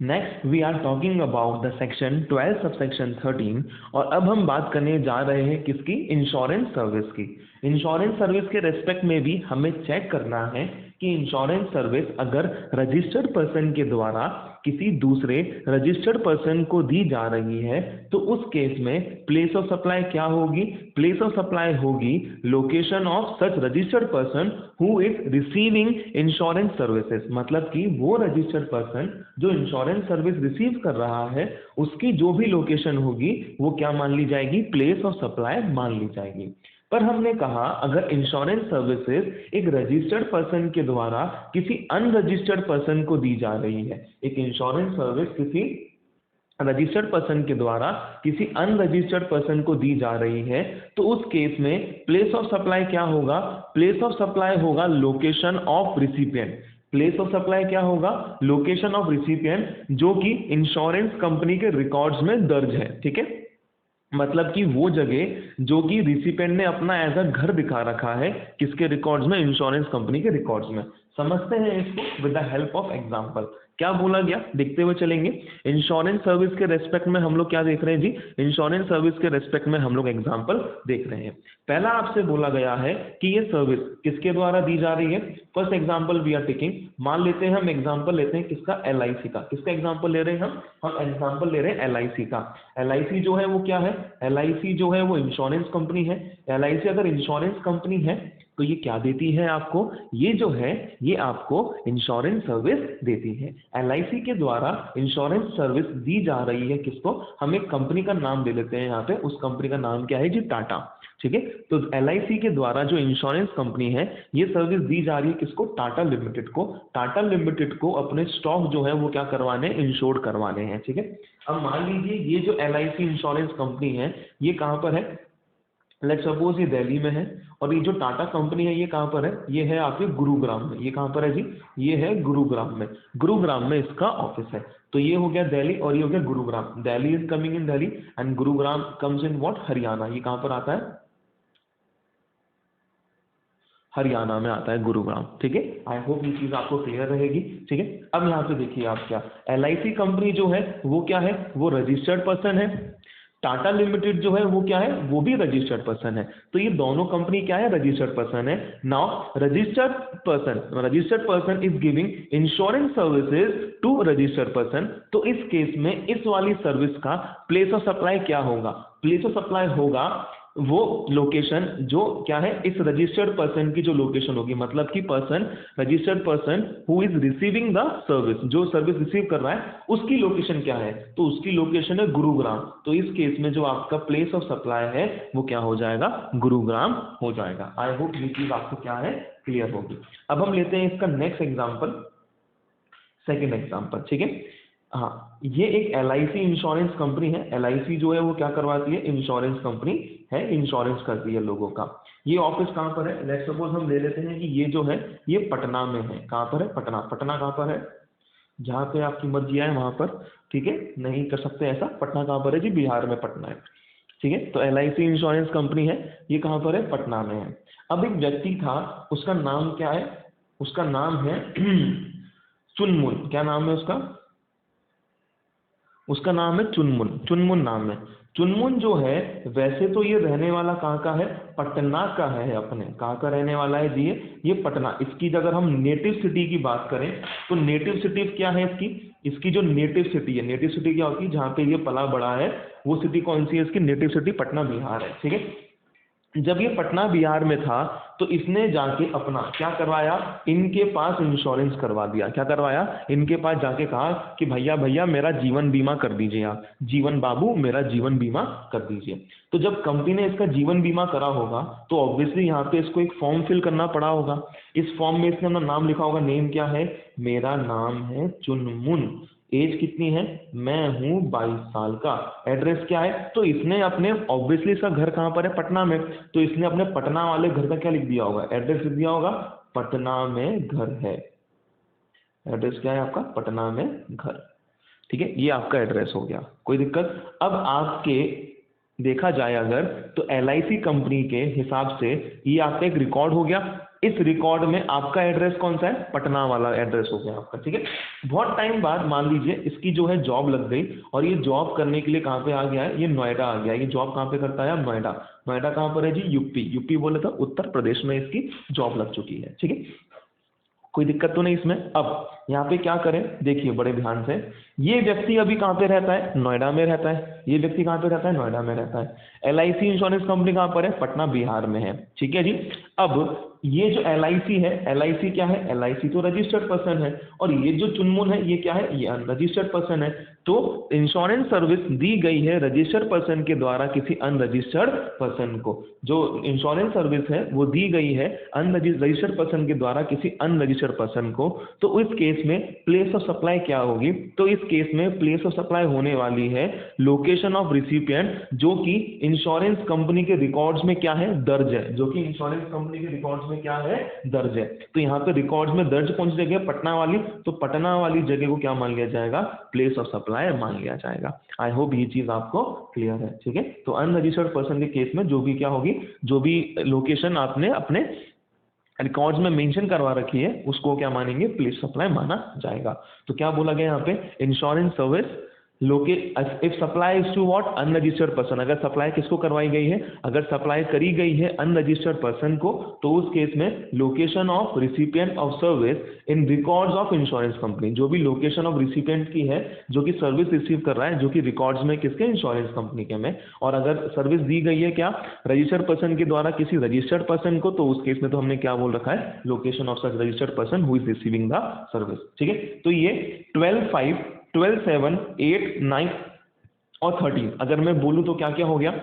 Next we are talking about the section 12 sub section 13 और अब हम बात करने जा रहे हैं किसकी, इंश्योरेंस सर्विस की। इंश्योरेंस सर्विस के रेस्पेक्ट में भी हमें चेक करना है कि इंश्योरेंस सर्विस अगर रजिस्टर्ड पर्सन के द्वारा किसी दूसरे रजिस्टर्ड पर्सन को दी जा रही है तो उस केस में प्लेस ऑफ सप्लाई क्या होगी, प्लेस ऑफ सप्लाई होगी location of such registered person who is receiving insurance services. मतलब कि वो रजिस्टर्ड पर्सन जो इंश्योरेंस सर्विस रिसीव कर रहा है उसकी जो भी लोकेशन होगी वो क्या मान ली जाएगी, प्लेस ऑफ सप्लाई मान ली जाएगी। पर हमने कहा अगर इंश्योरेंस सर्विसेज एक रजिस्टर्ड पर्सन के द्वारा किसी अनरजिस्टर्ड पर्सन को दी जा रही है, एक इंश्योरेंस सर्विस किसी रजिस्टर्ड पर्सन के द्वारा किसी अनरजिस्टर्ड पर्सन को दी जा रही है तो उस केस में प्लेस ऑफ सप्लाई क्या होगा, प्लेस ऑफ सप्लाई होगा location of recipient. Place of supply क्या होगा, लोकेशन ऑफ रिसिपिएंट, जो कि इंश्योरेंस कंपनी के रिकॉर्ड्स में दर्ज है। ठीक है, मतलब कि वो जगह जो कि रिसिपेंट ने अपना एज अ घर दिखा रखा है किसके रिकॉर्ड्स में, इंश्योरेंस कंपनी के रिकॉर्ड्स में। समझते हैं इसको with the help of example. क्या बोला गया देखते हुए चलेंगे। इंश्योरेंस सर्विस के रेस्पेक्ट में हम लोग क्या देख रहे हैं जी, इंश्योरेंस सर्विस के रेस्पेक्ट में हम लोग एग्जांपल देख रहे हैं। पहला आपसे बोला गया है कि ये सर्विस किसके द्वारा दी जा रही है। First example we are taking, मान लेते हैं हम एग्जांपल लेते हैं किसका, एलआईसी का। किसका एग्जांपल ले रहे हैं हम एग्जांपल ले रहे हैं एलआईसी का। एलआईसी जो है वो क्या है, एलआईसी जो है वो इंश्योरेंस कंपनी है। एलआईसी अगर इंश्योरेंस कंपनी है तो ये क्या देती है आपको, ये जो है ये आपको इंश्योरेंस सर्विस देती है। एलआईसी के द्वारा इंश्योरेंस सर्विस दी जा रही है किसको, हम एक कंपनी का नाम दे लेते हैं यहाँ पे, उस कंपनी का नाम क्या है जी, टाटा। ठीक है, तो एलआईसी के द्वारा जो इंश्योरेंस कंपनी है ये सर्विस दी जा रही है किसको, टाटा लिमिटेड को। टाटा लिमिटेड को अपने स्टॉक जो है वो क्या करवाने, इंश्योर्ड करवाने हैं। ठीक है, अब मान लीजिए ये जो एलआईसी इंश्योरेंस कंपनी है ये कहाँ पर है, लेट्स सपोज ये दिल्ली में है, और ये जो टाटा कंपनी है ये कहाँ पर है, ये है आपके गुरुग्राम में। ये कहाँ पर है जी, ये है गुरुग्राम में। गुरुग्राम में इसका ऑफिस है। तो ये हो गया दिल्ली और ये हो गया Gurugram. Delhi is coming in Delhi and Gurugram comes in what, Haryana. ये कहाँ पर आता है, हरियाणा में आता है गुरुग्राम। ठीक है, आई होप ये चीज आपको क्लियर रहेगी। ठीक है, अब यहाँ पे देखिए आप क्या, एलआईसी कंपनी जो है वो क्या है, वो रजिस्टर्ड पर्सन है। टाटा लिमिटेड जो है वो क्या है, वो भी रजिस्टर्ड पर्सन है। तो ये दोनों कंपनी क्या है, रजिस्टर्ड पर्सन है। Now registered person is giving insurance services to registered person. तो इस केस में इस वाली सर्विस का प्लेस ऑफ सप्लाई क्या होगा, प्लेस ऑफ सप्लाई होगा वो लोकेशन जो क्या है, इस रजिस्टर्ड पर्सन की जो लोकेशन होगी। मतलब कि person, registered person who is receiving the service, जो सर्विस रिसीव कर रहा है उसकी लोकेशन क्या है, तो उसकी लोकेशन है गुरुग्राम। तो इस केस में जो आपका प्लेस ऑफ सप्लाई है वो क्या हो जाएगा, गुरुग्राम हो जाएगा। आई होप ये चीज आपको क्या है, क्लियर होगी। अब हम लेते हैं इसका नेक्स्ट एग्जाम्पल, सेकेंड एग्जाम्पल। ठीक है, हाँ, ये एक एलआईसी इंश्योरेंस कंपनी है। एलआईसी जो है वो क्या करवाती है, इंश्योरेंस कंपनी है, इंश्योरेंस करती है लोगों का। ये ऑफिस कहाँ पर है, लेट्स सपोज हम ले लेते हैं कि ये जो है ये पटना में है। कहाँ पर है, पटना। पटना कहाँ पर है, जहाँ पे आपकी मर्जी आए वहां पर। ठीक है, नहीं कर सकते ऐसा। पटना कहाँ पर है जी, बिहार में पटना है। ठीक है, तो एलआईसी इंश्योरेंस कंपनी है, ये कहाँ पर है, पटना में है। अब एक व्यक्ति था, उसका नाम क्या है, उसका नाम है चुनमुन। क्या नाम है उसका, उसका नाम है चुनमुन। चुनमुन नाम है। चुनमुन जो है वैसे तो ये रहने वाला कहाँ का है, पटना का है। अपने कहाँ का रहने वाला है जी, ये पटना। इसकी अगर हम नेटिव सिटी की बात करें तो नेटिव सिटी क्या है इसकी, इसकी जो नेटिव सिटी है, नेटिव सिटी क्या होती है, जहाँ पे ये पला बड़ा है वो सिटी कौन सी है, इसकी नेटिव सिटी पटना बिहार है। ठीक है, जब ये पटना बिहार में था तो इसने जाके अपना क्या करवाया, इनके पास इंश्योरेंस करवा दिया। क्या करवाया, इनके पास जाके कहा कि भैया भैया मेरा जीवन बीमा कर दीजिए, आप जीवन बाबू मेरा जीवन बीमा कर दीजिए। तो जब कंपनी ने इसका जीवन बीमा करा होगा तो ऑब्वियसली यहाँ पे इसको एक फॉर्म फिल करना पड़ा होगा। इस फॉर्म में इसने अपना नाम लिखा होगा। नेम क्या है, मेरा नाम है चुनमुन। एज कितनी है, मैं हूँ 22 साल का। एड्रेस क्या है, तो इसने अपने, ऑब्वियसली इसका घर कहाँ पर है, पटना में। तो इसने अपने पटना वाले घर का क्या लिख दिया होगा, एड्रेस लिख दिया होगा, पटना में घर है। एड्रेस क्या है आपका, पटना में घर। ठीक है, ये आपका एड्रेस हो गया, कोई दिक्कत। अब आपके देखा जाए अगर तो एलआईसी कंपनी के हिसाब से ये आपका एक रिकॉर्ड हो गया। इस रिकॉर्ड में आपका एड्रेस कौन सा है, पटना वाला एड्रेस हो गया आपका, ठीक है। बहुत टाइम बाद मान लीजिए इसकी जो है जॉब लग गई और ये जॉब करने के लिए कहाँ पे आ गया है, ये नोएडा आ गया। ये जॉब कहाँ पे करता है, अब नोएडा। नोएडा कहाँ पर है जी, यूपी बोले तो उत्तर प्रदेश में इसकी जॉब लग चुकी है, ठीक है। कोई दिक्कत तो नहीं इसमें। अब यहाँ पे क्या करें, देखिए बड़े ध्यान से, ये व्यक्ति अभी कहाँ पे रहता है, नोएडा में रहता है। ये व्यक्ति कहाँ पे रहता है, नोएडा में रहता है। LIC इंश्योरेंस कंपनी कहाँ पर है, पटना बिहार में है, ठीक है जी। अब ये जो LIC है, LIC क्या है, LIC तो रजिस्टर्ड पर्सन है, और ये जो चुनमुन है ये क्या है, ये अनरजिस्टर्ड पर्सन है। तो इंश्योरेंस सर्विस दी गई है रजिस्टर्ड पर्सन के द्वारा किसी अनरजिस्टर्ड पर्सन को। जो इंश्योरेंस सर्विस है वो दी गई है रजिस्टर्ड पर्सन के द्वारा किसी अनरजिस्टर्ड पर्सन को। तो इस केस में प्लेस ऑफ सप्लाई क्या होगी, तो इस केस में प्लेस ऑफ सप्लाई होने वाली है लोकेशन ऑफ रिसिपिएंट, जो कि इंश्योरेंस कंपनी के रिकॉर्ड्स में क्या है, दर्ज है। जो कि इंश्योरेंस कंपनी के रिकॉर्ड्स में क्या है, दर्ज है। तो यहाँ पे रिकॉर्ड्स में दर्ज कौन सी जगह, पटना वाली। तो पटना वाली जगह को क्या मान लिया जाएगा, प्लेस ऑफ सप्लाई मान लिया जाएगा। आई होप ये चीज आपको क्लियर है, ठीक है। तो अनरजिस्टर्ड पर्सन के केस में जो भी क्या होगी, जो भी लोकेशन आपने अपने रिकॉर्ड्स में मेंशन करवा रखी है उसको क्या मानेंगे, प्लेस सप्लाई माना जाएगा। तो क्या बोला गया यहाँ पे, insurance service if supply is to what, unregistered person. अगर सप्लाई किसको करवाई गई है, अगर सप्लाई करी गई है अनरजिस्टर्ड पर्सन को, तो उस केस में location of recipient of service in records of insurance company. जो भी लोकेशन ऑफ रिसिपिएंट की है, जो कि सर्विस रिसीव कर रहा है, जो कि रिकॉर्ड्स में किसके, इंश्योरेंस कंपनी के में। और अगर सर्विस दी गई है क्या, रजिस्टर्ड पर्सन के द्वारा किसी रजिस्टर्ड पर्सन को, तो उस केस में तो हमने क्या बोल रखा है, location of such registered person who is receiving the service, ठीक है। तो ये 12, 5, 12, 7, 8, 9 और 13 अगर मैं बोलूं तो क्या क्या हो गया,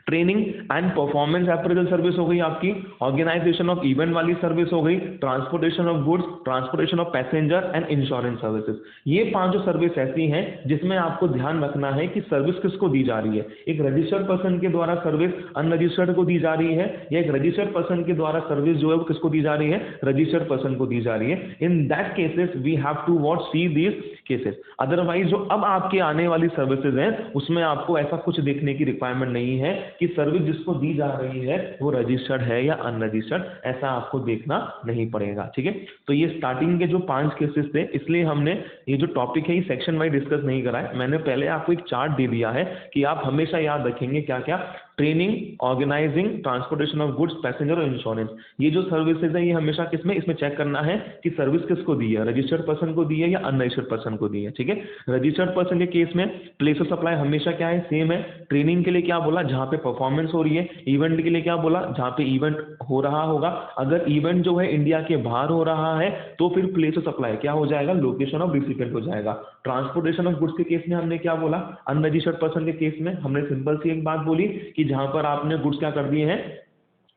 training and performance appraisal service हो गई आपकी, ऑर्गेनाइजेशन ऑफ इवेंट वाली सर्विस हो गई, transportation of goods, transportation of passenger and insurance services. ये 5 सर्विस ऐसी हैं जिसमें आपको ध्यान रखना है कि सर्विस किसको दी जा रही है। एक रजिस्टर्ड पर्सन के द्वारा सर्विस अनरजिस्टर्ड को दी जा रही है, या एक रजिस्टर्ड पर्सन के द्वारा सर्विस जो है वो किसको दी जा रही है, रजिस्टर्ड पर्सन को दी जा रही है। In that cases we have to what see these cases. Otherwise जो अब आपके आने वाली सर्विसेज हैं उसमें आपको ऐसा कुछ देखने की रिक्वायरमेंट नहीं है कि सर्विस जिसको दी जा रही है वो रजिस्टर्ड है या अनरजिस्टर्ड, ऐसा आपको देखना नहीं पड़ेगा, ठीक है। तो ये स्टार्टिंग के जो 5 केसेस थे, इसलिए हमने ये जो टॉपिक है ये सेक्शन वाइज डिस्कस नहीं करा है। मैंने पहले आपको एक चार्ट दे दिया है कि आप हमेशा याद रखेंगे क्या क्या, training, organising, transportation of goods, passenger और इंश्योरेंस। ये जो सर्विसेज है ये हमेशा किसमें, इसमें चेक करना है कि सर्विस किसको दी है, रजिस्टर्ड पर्सन को दी है या अनरजिस्टर्ड पर्सन को दी है, ठीक है। रजिस्टर्ड पर्सन के केस में प्लेस ऑफ सप्लाई हमेशा क्या है, सेम है। ट्रेनिंग के लिए क्या बोला, जहां पे परफॉर्मेंस हो रही है। इवेंट के लिए क्या बोला, जहां पे इवेंट हो रहा होगा। अगर इवेंट जो है इंडिया के बाहर हो रहा है तो फिर प्लेस ऑफ सप्लाई क्या हो जाएगा, लोकेशन ऑफ रिसिपिएंट हो जाएगा। ट्रांसपोर्टेशन ऑफ गुड्स के केस में हमने क्या बोला, अनरजिस्टर्ड पर्सन के केस में हमने सिंपल सी एक बात बोली कि जहां पर आपने गुड्स क्या कर दिए हैं,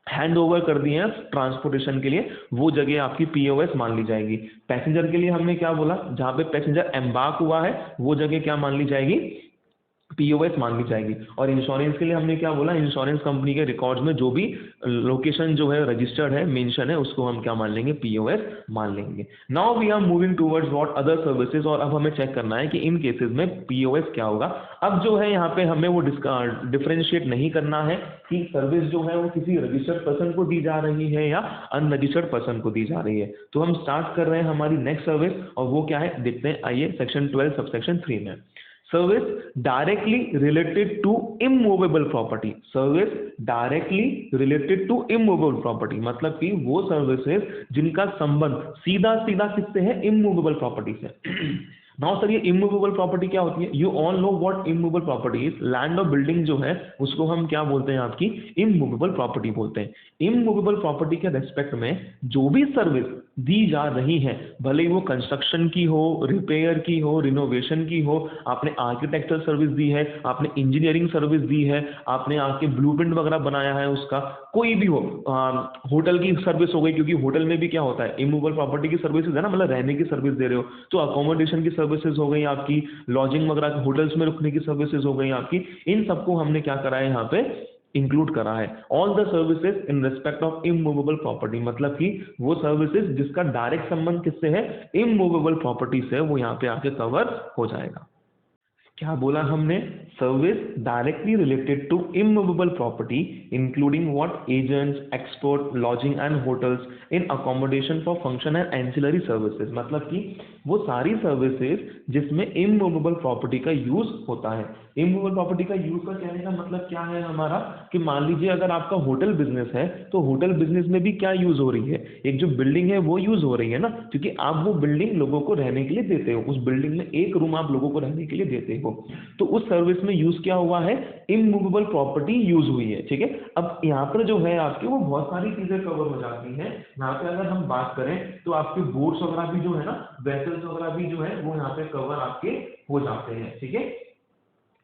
हैंड ओवर कर दिए हैं ट्रांसपोर्टेशन के लिए, वो जगह आपकी POS मान ली जाएगी। पैसेंजर के लिए हमने क्या बोला, जहां पे पैसेंजर एम्बार्क हुआ है वो जगह क्या मान ली जाएगी, POS मान ली जाएगी। और इंश्योरेंस के लिए हमने क्या बोला, इंश्योरेंस कंपनी के रिकॉर्ड्स में जो भी लोकेशन जो है रजिस्टर्ड है, मेंशन है, उसको हम क्या मान लेंगे, POS मान लेंगे। Now we are moving towards what other services, और अब हमें चेक करना है कि इन केसेस में POS क्या होगा। अब जो है यहाँ पे हमें वो डिफरेंशिएट नहीं करना है कि सर्विस जो है वो किसी रजिस्टर्ड पर्सन को दी जा रही है या अनरजिस्टर्ड पर्सन को दी जा रही है। तो हम स्टार्ट कर रहे हैं हमारी नेक्स्ट सर्विस, और वो क्या है देखते हैं, आइए सेक्शन 12 सबसेक्शन 3 में। Service directly related to immovable property. Service directly related to immovable property मतलब कि वो सर्विसेज जिनका संबंध सीधा सीधा किससे है, इमूवेबल प्रॉपर्टी से। नाउ सर ये इमूवेबल प्रॉपर्टी क्या होती है, you all know what immovable property is. Land और बिल्डिंग जो है उसको हम क्या बोलते हैं, आपकी इमूवेबल प्रॉपर्टी बोलते हैं। इमूवेबल प्रॉपर्टी के रेस्पेक्ट में जो भी सर्विस दी जा रही है, भले ही वो कंस्ट्रक्शन की हो, रिपेयर की हो, रिनोवेशन की हो, आपने आर्किटेक्चरल सर्विस दी है, आपने इंजीनियरिंग सर्विस दी है, आपने आके ब्लूप्रिंट वगैरह बनाया है उसका, कोई भी हो, होटल की सर्विस हो गई, क्योंकि होटल में भी क्या होता है, इमूवेबल प्रॉपर्टी की सर्विसेज है ना, मतलब रहने की सर्विस दे रहे हो, तो अकोमोडेशन की सर्विसेज हो गई आपकी, लॉजिंग वगैरह होटल्स में रुकने की सर्विसेज हो गई आपकी। इन सबको हमने क्या करा है यहाँ पे, इंक्लूड करा है। All the services in respect of immovable property, मतलब कि वो सर्विसेज जिसका डायरेक्ट संबंध किससे है, इमूवेबल प्रॉपर्टी से, वो यहाँ पे आके कवर हो जाएगा। क्या बोला हमने? Service directly related to immovable property including what? Agents, export, lodging and hotels in accommodation for function and ancillary services. मतलब कि वो सारी सर्विसेज जिसमें इमूवेबल प्रॉपर्टी का यूज होता है। इमूवेबल प्रॉपर्टी का यूज का कहने का मतलब क्या है हमारा, कि मान लीजिए अगर आपका होटल बिजनेस है तो होटल बिजनेस में भी क्या यूज हो रही है, एक जो बिल्डिंग है वो यूज हो रही है ना, क्योंकि आप वो बिल्डिंग लोगों को रहने के लिए देते हो, उस बिल्डिंग में एक रूम आप लोगों को रहने के लिए देते हो, तो उस सर्विस में यूज क्या हुआ है? इमूवेबल प्रॉपर्टी यूज हुई है। ठीक है, अब यहाँ पर जो है आपके वो बहुत सारी चीजें कवर हो जाती हैं। यहाँ पे अगर हम बात करें तो आपके बोट्स वगैरह भी जो है ना, वेसल्स वगैरह भी जो है वो यहाँ पे कवर आपके हो जाते हैं। ठीक है,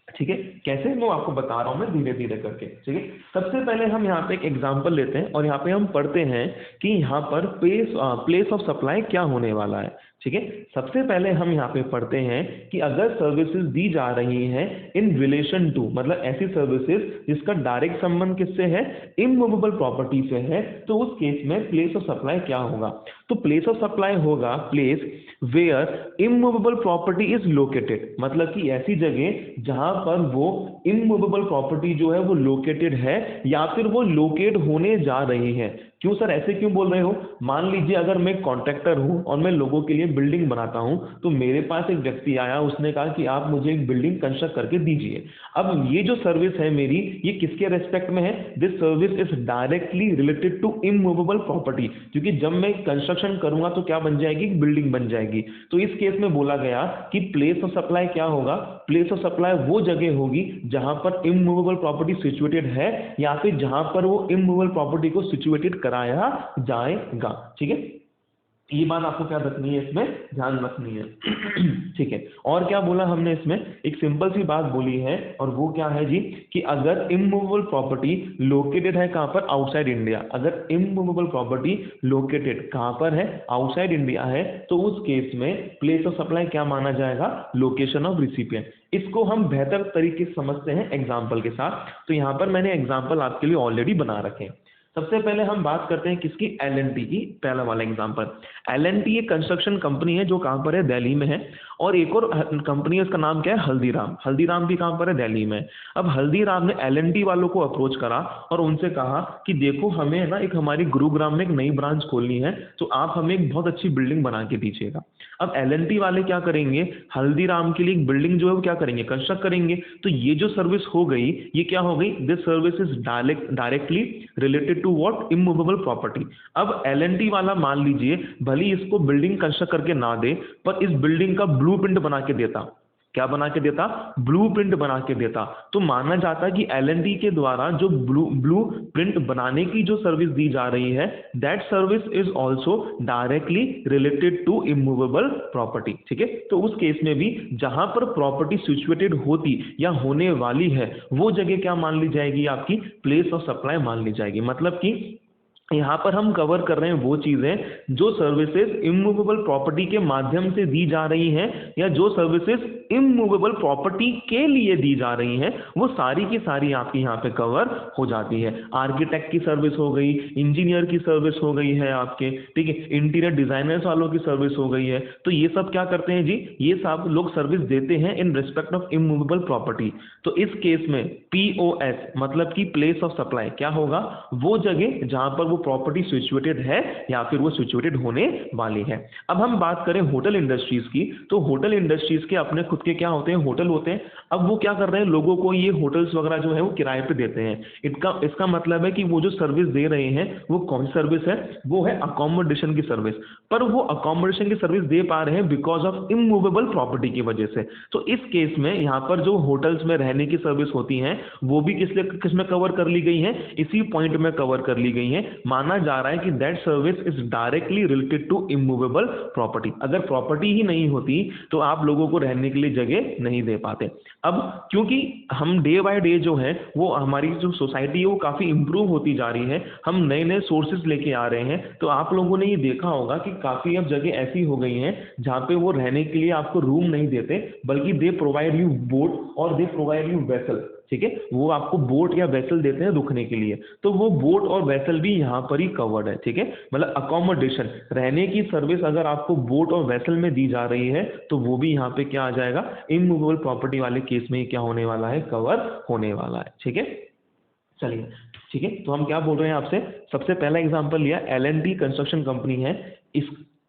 ठीक है, कैसे मैं आपको बता रहा हूं मैं धीरे धीरे करके। ठीक है, सबसे पहले हम यहाँ पे एक एग्जांपल लेते हैं और यहाँ पे हम पढ़ते हैं कि यहाँ पर प्लेस ऑफ सप्लाई क्या होने वाला है। ठीक है, सबसे पहले हम यहाँ पे पढ़ते हैं कि अगर सर्विसेज दी जा रही हैं इन रिलेशन टू, मतलब ऐसी सर्विसेज जिसका डायरेक्ट संबंध किससे है? इमूवेबल प्रॉपर्टी से है, तो उस केस में प्लेस ऑफ सप्लाई क्या होगा? तो प्लेस ऑफ सप्लाई होगा place where immovable property is located, मतलब कि ऐसी जगह जहां पर वो इमूवेबल प्रॉपर्टी जो है वो लोकेटेड है या फिर वो लोकेट होने जा रही है। क्यों सर, ऐसे क्यों बोल रहे हो? मान लीजिए अगर मैं कॉन्ट्रैक्टर हूं और मैं लोगों के लिए बिल्डिंग बनाता हूं, तो मेरे पास एक व्यक्ति आया, उसने कहा कि आप मुझे एक बिल्डिंग कंस्ट्रक्ट करके दीजिए। अब ये जो सर्विस है मेरी, ये किसके रेस्पेक्ट में है? This service is directly related to immovable property, क्योंकि जब मैं कंस्ट्रक्शन करूंगा तो क्या बन जाएगी? बिल्डिंग बन जाएगी। तो इस केस में बोला गया कि प्लेस ऑफ सप्लाई क्या होगा? प्लेस ऑफ सप्लाई वो जगह होगी जहां पर इमूवेबल प्रॉपर्टी सिचुएटेड है या फिर जहां पर वो इमूवेबल प्रॉपर्टी को सिचुएटेड कराया जाएगा। ठीक है, ये बात आपको क्या रखनी है, इसमें ध्यान रखनी है। ठीक है, और क्या बोला हमने इसमें? एक सिंपल सी बात बोली है, और वो क्या है जी, कि अगर इमूवेबल प्रॉपर्टी लोकेटेड है कहां पर? Outside India. अगर इमूवेबल प्रॉपर्टी लोकेटेड कहां पर है? आउटसाइड इंडिया है, तो उस केस में प्लेस ऑफ सप्लाई क्या माना जाएगा? Location of recipient. इसको हम बेहतर तरीके से समझते हैं एग्जाम्पल के साथ। तो यहां पर मैंने एग्जाम्पल आपके लिए ऑलरेडी बना रखे हैं। सबसे पहले हम बात करते हैं किसकी? L&T की। पहला वाला एग्जांपल, L&T एक कंस्ट्रक्शन कंपनी है जो कहां पर है? दिल्ली में है। और एक और कंपनी है, उसका नाम क्या है? हल्दीराम। हल्दीराम भी कहां पर है? दिल्ली में। अब हल्दीराम ने L&T वालों को अप्रोच करा और उनसे कहा कि देखो हमें ना एक हमारी गुरुग्राम में एक नई ब्रांच खोलनी है, तो आप हमें एक बहुत अच्छी बिल्डिंग बना के दीजिएगा। अब L&T वाले क्या करेंगे? हल्दीराम के लिए एक बिल्डिंग जो है वो क्या करेंगे? कंस्ट्रक्ट करेंगे। तो ये जो सर्विस हो गई, ये क्या हो गई? This service is directly related to what? Immovable property. अब L&T वाला मान लीजिए भले ही इसको बिल्डिंग कंस्ट्रक्ट करके ना दे, पर इस बिल्डिंग का ब्लूप्रिंट बना के देता। क्या बना के देता? ब्लूप्रिंट बना के देता। तो माना जाता कि L&T के द्वारा जो ब्लूप्रिंट बनाने की जो सर्विस दी जा रही है, that service is also directly related to immovable property. ठीक है, तो उस केस में भी जहां पर प्रॉपर्टी सिचुएटेड होती या होने वाली है, वो जगह क्या मान ली जाएगी? आपकी प्लेस ऑफ सप्लाई मान ली जाएगी। मतलब कि यहाँ पर हम कवर कर रहे हैं वो चीजें जो सर्विसेज इमूवेबल प्रॉपर्टी के माध्यम से दी जा रही हैं, या जो सर्विसेज इमूवेबल प्रॉपर्टी के लिए दी जा रही हैं, वो सारी की सारी आपकी यहाँ पे कवर हो जाती है। आर्किटेक्ट की सर्विस हो गई, इंजीनियर की सर्विस हो गई है आपके, ठीक है, इंटीरियर डिजाइनर्स वालों की सर्विस हो गई है। तो ये सब क्या करते हैं जी? ये सब लोग सर्विस देते हैं in respect of immovable property. तो इस केस में POS मतलब कि प्लेस ऑफ सप्लाई क्या होगा? वो जगह जहां पर वो प्रॉपर्टी सिचुएटेड है या फिर वो सिचुएटेड होने वाली है। अब हम बात करें होटल इंडस्ट्रीज की, तो होटल इंडस्ट्रीज के अपने खुद के क्या होते हैं? होटल होते हैं। अब वो क्या कर रहे हैं? लोगों को ये होटल्स वगैरह जो है वो किराए पे देते हैं। इसका मतलब है कि वो जो सर्विस दे रहे हैं वो कौन सी सर्विस है? वो है अकोमोडेशन की सर्विस। पर वो अकोमोडेशन की सर्विस दे पा रहे हैं बिकॉज ऑफ इमूवेबल प्रॉपर्टी की वजह से। तो इस केस में यहाँ पर जो होटल्स में रहने की सर्विस होती है वो भी किसमें कवर कर ली गई है? इसी पॉइंट में कवर कर ली गई है। माना जा रहा है कि that service is directly related to immovable property. अगर प्रॉपर्टी ही नहीं होती तो आप लोगों को रहने के लिए जगह नहीं दे पाते। अब क्योंकि हम डे बाय डे जो है वो हमारी जो सोसाइटी है वो काफी इंप्रूव होती जा रही है, हम नए नए सोर्सेज लेके आ रहे हैं, तो आप लोगों ने ये देखा होगा कि काफी अब जगह ऐसी हो गई हैं जहां पे वो रहने के लिए आपको रूम नहीं देते, बल्कि दे प्रोवाइड यू बोट और दे प्रोवाइड यू वेसल। ठीक है, वो आपको बोट या वेसल देते हैं रुकने के लिए, तो वो बोट और वेसल भी यहाँ पर ही कवर्ड है। ठीक है, मतलब अकोमोडेशन, रहने की सर्विस अगर आपको बोट और वेसल में दी जा रही है तो वो भी यहाँ पे क्या आ जाएगा, इमूवेबल प्रॉपर्टी वाले केस में ही क्या होने वाला है, कवर होने वाला है। ठीक है, चलिए ठीक है, तो हम क्या बोल रहे हैं आपसे, सबसे पहला एग्जांपल लिया L&T कंस्ट्रक्शन कंपनी है,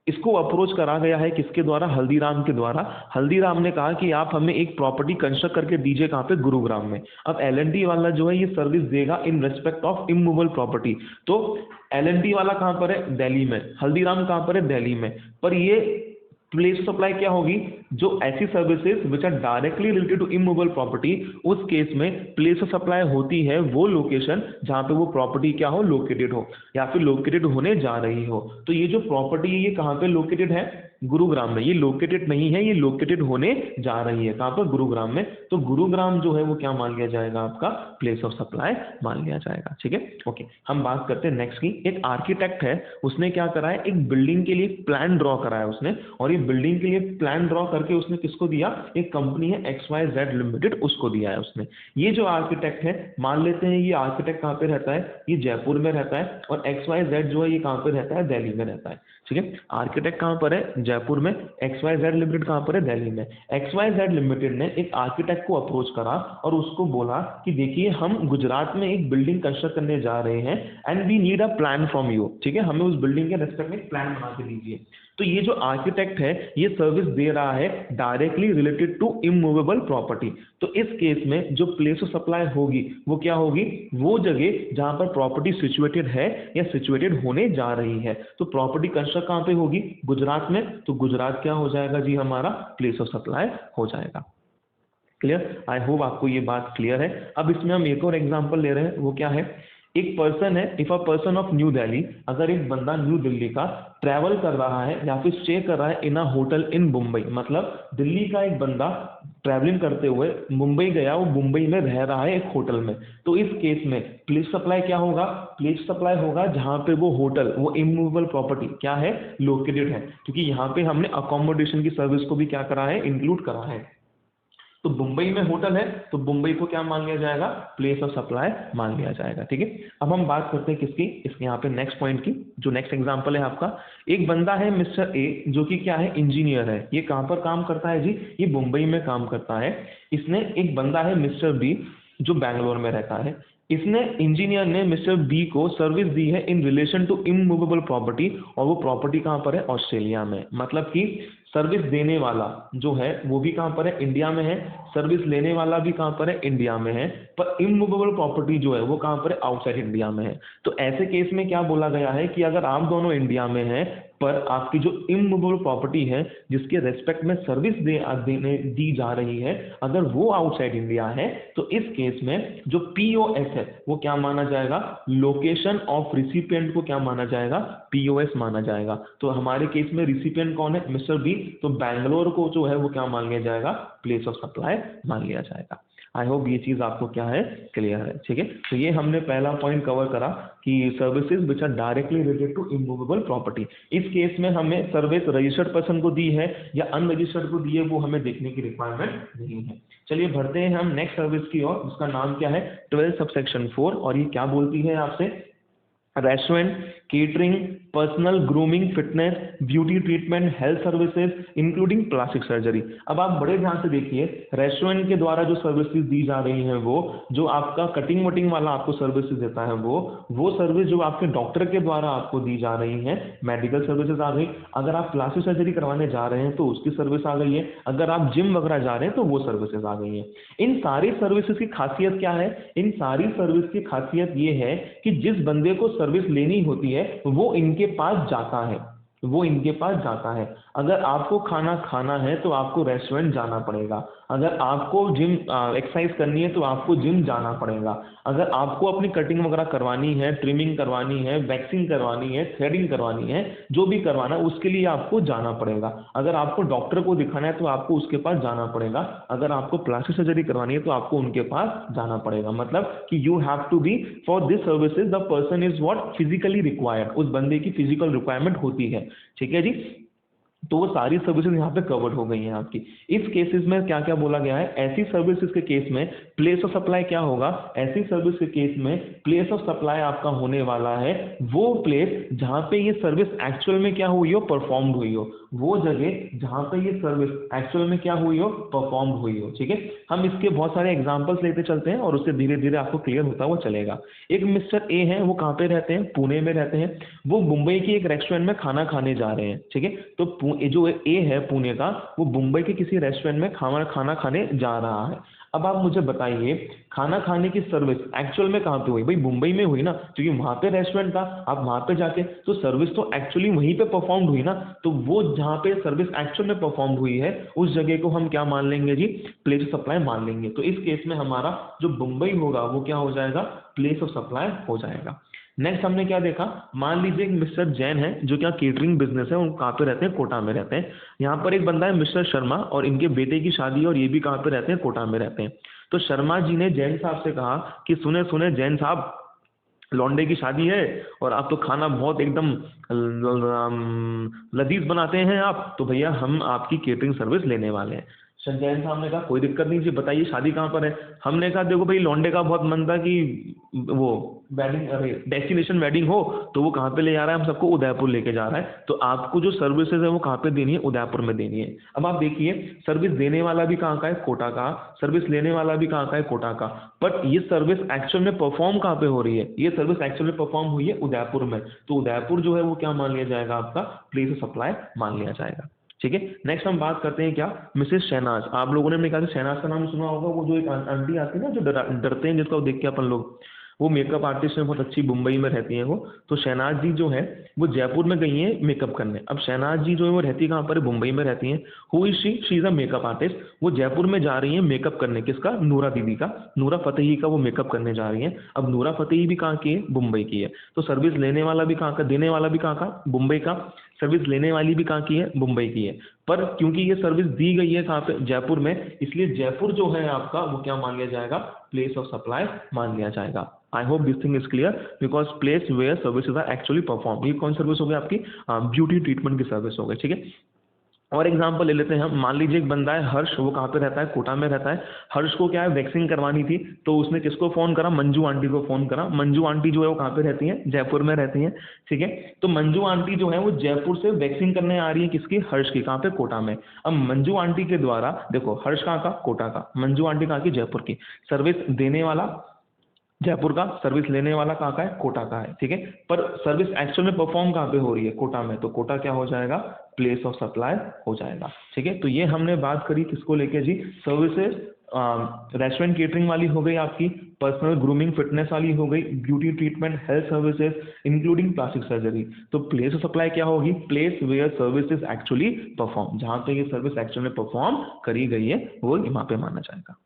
इसको अप्रोच करा गया है किसके द्वारा, हल्दीराम के द्वारा। हल्दीराम ने कहा कि आप हमें एक प्रॉपर्टी कंस्ट्रक्ट करके दीजिए, कहाँ पे, गुरुग्राम में। अब L&T वाला जो है ये सर्विस देगा in respect of immovable property, तो L&T वाला कहाँ पर है, दिल्ली में, हल्दीराम कहाँ पर है, दिल्ली में, पर ये प्लेस सप्लाई क्या होगी, जो ऐसी services which are directly related to immovable property, उस केस में प्लेस ऑफ सप्लाई होती है वो लोकेशन जहां पे वो प्रॉपर्टी क्या हो, लोकेटेड हो या फिर लोकेटेड होने जा रही हो। तो ये जो प्रॉपर्टी है ये कहाँ पे लोकेटेड है, गुरुग्राम में। ये लोकेटेड नहीं है, ये लोकेटेड होने जा रही है, कहाँ पर, गुरुग्राम में। तो गुरुग्राम जो है वो क्या मान लिया जाएगा, आपका प्लेस ऑफ सप्लाई मान लिया जाएगा। ठीक है, ओके, हम बात करते हैं नेक्स्ट की। एक आर्किटेक्ट है, उसने क्या करा है, एक बिल्डिंग के लिए प्लान ड्रॉ करा है उसने, और ये बिल्डिंग के लिए प्लान ड्रॉ करके उसने किसको दिया, एक कंपनी है XYZ लिमिटेड, उसको दिया है उसने। ये जो आर्किटेक्ट है, मान लेते हैं ये आर्किटेक्ट कहाँ पे रहता है, ये जयपुर में रहता है, और XYZ जो है ये कहाँ पे रहता है, दिल्ली में रहता है। ठीक है, आर्किटेक्ट कहाँ पर है, जयपुर में, XYZ लिमिटेड कहाँ पर है, दिल्ली में। XYZ लिमिटेड ने एक आर्किटेक्ट को अप्रोच करा और उसको बोला कि देखिए हम गुजरात में एक बिल्डिंग कंस्ट्रक्ट करने जा रहे हैं and we need a plan from you. ठीक है, हमें उस बिल्डिंग के रेस्पेक्ट में एक प्लान बना के दीजिए। तो ये जो आर्किटेक्ट है ये सर्विस दे रहा है directly related to immovable property. तो इस केस में जो प्लेस ऑफ सप्लाई होगी वो क्या होगी, वो जगह जहां पर प्रॉपर्टी सिचुएटेड है या सिचुएटेड होने जा रही है। तो प्रॉपर्टी कंस्ट्रक्ट कहां पे होगी, गुजरात में, तो गुजरात क्या हो जाएगा जी, हमारा प्लेस ऑफ सप्लाई हो जाएगा। क्लियर, आई होप आपको ये बात क्लियर है। अब इसमें हम एक और एग्जांपल ले रहे हैं, वो क्या है, एक पर्सन है, if a person of new Delhi, अगर एक बंदा न्यू दिल्ली का ट्रैवल कर रहा है या फिर स्टे कर रहा है इन अ होटल इन मुंबई, मतलब दिल्ली का एक बंदा ट्रैवलिंग करते हुए मुंबई गया, वो मुंबई में रह रहा है एक होटल में, तो इस केस में प्लेस सप्लाई क्या होगा, प्लेस सप्लाई होगा जहां पे वो होटल, वो इमूवेबल प्रॉपर्टी क्या है, लोकेटेड है, क्योंकि यहाँ पे हमने अकोमोडेशन की सर्विस को भी क्या करा है, इंक्लूड करा है। तो मुंबई में होटल है तो मुंबई को क्या मान लिया जाएगा, प्लेस ऑफ सप्लाई मान लिया जाएगा। ठीक है, अब हम बात करते हैं किसकी, इसके यहाँ पे नेक्स्ट पॉइंट की। जो नेक्स्ट एग्जांपल है आपका, एक बंदा है मिस्टर ए, जो कि क्या है, इंजीनियर है। ये कहाँ पर काम करता है जी, ये मुंबई में काम करता है। इसने, एक बंदा है मिस्टर बी जो बैंगलोर में रहता है, इसने, इंजीनियर ने मिस्टर बी को सर्विस दी है in relation to immovable property, और वो प्रॉपर्टी कहाँ पर है, ऑस्ट्रेलिया में। मतलब कि सर्विस देने वाला जो है वो भी कहाँ पर है, इंडिया में है, सर्विस लेने वाला भी कहाँ पर है, इंडिया में है, पर इमूवेबल प्रॉपर्टी जो है वो कहाँ पर है, आउटसाइड इंडिया में है। तो ऐसे केस में क्या बोला गया है कि अगर आप दोनों इंडिया में हैं पर आपकी जो इमूवेबल प्रॉपर्टी है जिसके रेस्पेक्ट में सर्विस देने दी जा रही है, अगर वो आउटसाइड इंडिया है, तो इस केस में जो POS है वो क्या माना जाएगा, लोकेशन ऑफ रिसिपिएंट को क्या माना जाएगा, POS माना जाएगा। तो हमारे केस में रिसिपिएंट कौन है, मिस्टर बी, तो बैंगलोर को जो है वो क्या मान लिया जाएगा, प्लेस ऑफ सप्लाई मान लिया जाएगा। आई होप ये चीज आपको क्या है, क्लियर है। ठीक है, तो ये हमने पहला पॉइंट कवर करा कि services which are directly related to immovable property. इस केस में हमें सर्विस रजिस्टर्ड पर्सन को दी है या अनरजिस्टर्ड को दी है, वो हमें देखने की रिक्वायरमेंट नहीं है। चलिए बढ़ते हैं हम नेक्स्ट सर्विस की ओर, जिसका नाम क्या है, 12 सबसेक्शन 4, और ये क्या बोलती है आपसे, restaurant, catering, personal grooming, fitness, beauty treatment, health services including plastic surgery. अब आप बड़े ध्यान से देखिए, रेस्टोरेंट के द्वारा जो सर्विसेज दी जा रही हैं, वो जो आपका कटिंग वटिंग वाला आपको सर्विसेज देता है, वो सर्विस जो आपके डॉक्टर के द्वारा आपको दी जा रही है, मेडिकल सर्विसेज आ गई। अगर आप प्लास्टिक सर्जरी करवाने जा रहे हैं तो उसकी सर्विस आ गई है, अगर आप जिम वगैरह जा रहे हैं तो वो सर्विसेज आ गई हैं। इन सारी सर्विसेज की खासियत क्या है, इन सारी सर्विस की खासियत ये है कि जिस बंदे को सर्विस लेनी होती है वो इनके पास जाता है, वो इनके पास जाता है। अगर आपको खाना खाना है तो आपको रेस्टोरेंट जाना पड़ेगा, अगर आपको जिम एक्सरसाइज करनी है तो आपको जिम जाना पड़ेगा, अगर आपको अपनी कटिंग वगैरह करवानी है, ट्रिमिंग करवानी है, वैक्सिंग करवानी है, थ्रेडिंग करवानी है, जो भी करवाना है उसके लिए आपको जाना पड़ेगा। अगर आपको डॉक्टर को दिखाना है तो आपको उसके पास जाना पड़ेगा, अगर आपको प्लास्टिक सर्जरी करवानी है तो आपको उनके पास जाना पड़ेगा। मतलब कि you have to be for this services the person is what physically required, उस बंदे की फिजिकल रिक्वायरमेंट होती है। ठीक है जी, तो वो सारी सर्विसेज यहाँ पे कवर्ड हो गई हैं आपकी। इस केसेस में क्या क्या बोला गया है, ऐसी सर्विसेज के केस में प्लेस ऑफ सप्लाई क्या होगा, ऐसी सर्विस के केस में प्लेस ऑफ सप्लाई आपका होने वाला है वो प्लेस जहाँ पे ये सर्विस एक्चुअल में क्या हुई हो, परफॉर्म्ड हुई हो, वो जगह जहाँ पे ये सर्विस एक्चुअल में क्या हुई हो, परफॉर्म्ड हुई हो। ठीक है, हम इसके बहुत सारे एग्जांपल्स लेते चलते हैं और उससे धीरे धीरे आपको क्लियर होता हुआ चलेगा। एक मिस्टर ए हैं, वो कहाँ पे रहते हैं, पुणे में रहते हैं। वो मुंबई की एक रेस्टोरेंट में खाना खाने जा रहे हैं। ठीक है, तो जो ए है पुणे का, वो मुंबई के किसी रेस्टोरेंट में खाना खाने जा रहा है। अब आप मुझे बताइए, खाना खाने की सर्विस एक्चुअल में कहाँ पे हुई, भाई मुंबई में हुई ना, क्योंकि वहां पे रेस्टोरेंट था। आप वहां पे जाके तो सर्विस तो एक्चुअली वहीं पे परफॉर्म हुई ना, तो वो जहाँ पे सर्विस एक्चुअल में परफॉर्म हुई है उस जगह को हम क्या मान लेंगे जी, प्लेस ऑफ सप्लाई मान लेंगे। तो इस केस में हमारा जो मुंबई होगा वो क्या हो जाएगा, प्लेस ऑफ सप्लाई हो जाएगा। नेक्स्ट हमने क्या देखा, मान लीजिए एक मिस्टर जैन है जो क्या केटरिंग बिजनेस है, वो कहाँ पे रहते हैं, कोटा में रहते हैं। यहाँ पर एक बंदा है मिस्टर शर्मा और इनके बेटे की शादी है और ये भी कहाँ पे रहते हैं, कोटा में रहते हैं। तो शर्मा जी ने जैन साहब से कहा कि सुने सुने जैन साहब, लौंडे की शादी है और आप तो खाना बहुत एकदम लजीज बनाते हैं आप, तो भैया हम आपकी केटरिंग सर्विस लेने वाले हैं। जैन साहब ने कहा कोई दिक्कत नहीं जी, बताइए शादी कहाँ पर है। हमने कहा देखो भाई, लौंडे का बहुत मन था कि वो वेडिंग, अरे डेस्टिनेशन वेडिंग हो, तो वो कहाँ पे ले जा रहा है, हम सबको उदयपुर लेके जा रहा है। तो आपको जो सर्विसेज है वो कहाँ पे देनी है, उदयपुर में देनी है। अब आप देखिए, सर्विस देने वाला भी कहाँ का है, कोटा का, सर्विस लेने वाला भी कहाँ का है, कोटा का। बट ये सर्विस एक्चुअल में परफॉर्म कहाँ पे हो रही है, ये सर्विस एक्चुअल में परफॉर्म हुई है उदयपुर में। तो उदयपुर जो है वो क्या मान लिया जाएगा, आपका प्लेस ऑफ सप्लाई मान लिया जाएगा। ठीक है, नेक्स्ट हम बात करते हैं क्या, मिसेस शहनाज। आप लोगों ने मेरे ख्याल से शहनाज का नाम सुना होगा, वो जो एक आंटी आती है ना जो डरते हैं जिसको देख के अपन लोग, वो मेकअप आर्टिस्ट है, बहुत अच्छी, मुंबई में रहती हैं वो। तो शहनाज जी जो है वो जयपुर में गई हैं मेकअप करने। अब शहनाज जी जो है वो रहती कहाँ पर है, मुंबई में रहती हैं। Who is she is a makeup artist. वो जयपुर में जा रही हैं मेकअप करने, किसका, नूरा दीदी का, नूरा फतेही का वो मेकअप करने जा रही हैं। अब नूरा फतेही भी कहाँ की है, मुंबई की है। तो सर्विस लेने वाला भी कहाँ का, देने वाला भी कहाँ का, मुंबई का, सर्विस लेने वाली भी कहाँ की है, मुंबई की है। पर क्योंकि ये सर्विस दी गई है कहाँ पे, जयपुर में, इसलिए जयपुर जो है आपका वो क्या मान लिया जाएगा, प्लेस ऑफ सप्लाई मान लिया जाएगा। I hope this thing is clear, because place where services are actually perform. ये कौन सर्विस हो गई आपकी, ब्यूटी ट्रीटमेंट की सर्विस हो गई। ठीक है, और एग्जांपल ले लेते हैं हम। मान लीजिए एक बंदा है हर्ष, वो कहाँ पे रहता है, कोटा में रहता है। हर्ष को क्या है, वैक्सिंग करवानी थी, तो उसने किसको फ़ोन करा, मंजू आंटी को फ़ोन करा। मंजू आंटी जो है वो कहाँ पे रहती हैं, जयपुर में रहती हैं। ठीक है, तो मंजू आंटी जो है वो जयपुर से वैक्सिंग करने आ रही है, किसकी, हर्ष की, कहाँ पे, कोटा में। अब मंजू आंटी के द्वारा, देखो हर्ष कहाँ का, कोटा का, मंजू आंटी कहाँ की, जयपुर की। सर्विस देने वाला जयपुर का, सर्विस लेने वाला कहाँ का है, कोटा का है। ठीक है, पर सर्विस एक्चुअल में परफॉर्म कहाँ पे हो रही है, कोटा में। तो कोटा क्या हो जाएगा, प्लेस ऑफ सप्लाई हो जाएगा। ठीक है, तो ये हमने बात करी किसको लेके जी, सर्विसेज, रेस्टोरेंट केटरिंग वाली हो गई आपकी, पर्सनल ग्रूमिंग फिटनेस वाली हो गई, beauty treatment, health services including plastic surgery. तो प्लेस ऑफ सप्लाई क्या होगी, place where services actually perform, जहाँ पे ये सर्विस एक्चुअल में परफॉर्म करी गई है वो वहाँ पे माना जाएगा।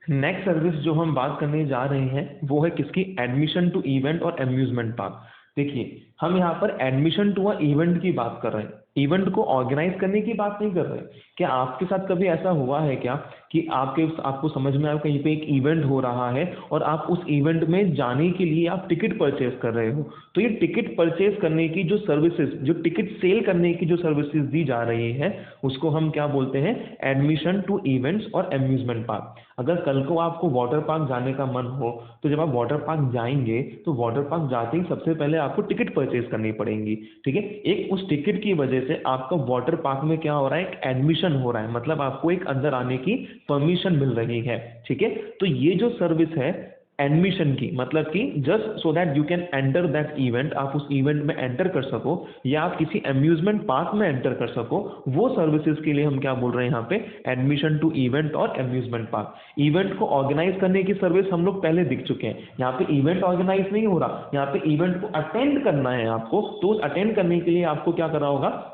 नेक्स्ट सर्विस जो हम बात करने जा रहे हैं वो है किसकी, एडमिशन टू इवेंट और अम्यूजमेंट पार्क। देखिए, हम यहाँ पर एडमिशन टू अ इवेंट की बात कर रहे हैं, इवेंट को ऑर्गेनाइज करने की बात नहीं कर रहे। क्या आपके साथ कभी ऐसा हुआ है क्या कि आपको समझ में आया कहीं पे एक इवेंट हो रहा है और आप उस इवेंट में जाने के लिए आप टिकट परचेज कर रहे हो, तो ये टिकट परचेज करने की जो सर्विसेज, जो टिकट सेल करने की जो सर्विसेज दी जा रही है उसको हम क्या बोलते हैं, एडमिशन टू इवेंट्स और अम्यूजमेंट पार्क। अगर कल को आपको वाटर पार्क जाने का मन हो, तो जब आप वाटर पार्क जाएंगे तो वाटर पार्क जाते ही सबसे पहले आपको टिकट परचेज करनी पड़ेगी। ठीक है, एक उस टिकट की वजह से आपका वाटर पार्क में क्या हो रहा है, एक एडमिशन हो रहा है, मतलब आपको एक अंदर आने की परमिशन मिल रही है। ठीक है, तो ये जो सर्विस है एडमिशन की, मतलब कि just so that you can enter that event, आप उस इवेंट में एंटर कर सको या आप किसी अम्यूजमेंट पार्क में एंटर कर सको, वो सर्विसेज के लिए हम क्या बोल रहे हैं यहाँ पे, एडमिशन टू इवेंट और अम्यूजमेंट पार्क। इवेंट को ऑर्गेनाइज करने की सर्विस हम लोग पहले दिख चुके हैं, यहाँ पे इवेंट ऑर्गेनाइज नहीं हो रहा, यहाँ पे इवेंट को अटेंड करना है आपको। तो अटेंड करने के लिए आपको क्या करना होगा,